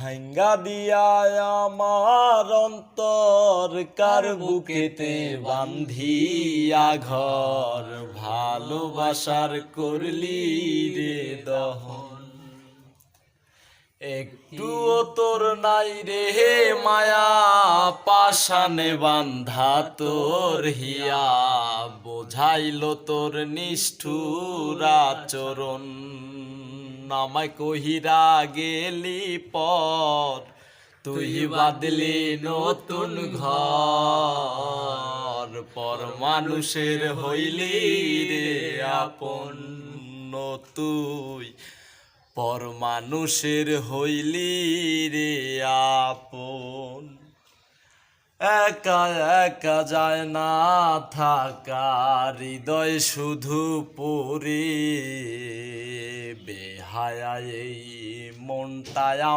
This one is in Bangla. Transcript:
ভাঙ্গা দিয়া আমার অন্তর কার বুকেতে বান্ধিয়া ঘর ভালোবাসার করলি রে দহন একটুও তোর নাই রে মায়া পাশানে বান্ধা তোর হিয়া বোঝাইল তোর নিষ্ঠুর আচরণ আমায় কহিরা গেলি পর তুই বাদলি নতুন ঘর পর মানুষের হইলি রে আপন তুই পর মানুষের হইলি রে আপন একা একা যায় না থাকা হৃদয় শুধু পড়ে বেহায়া এই মনটায়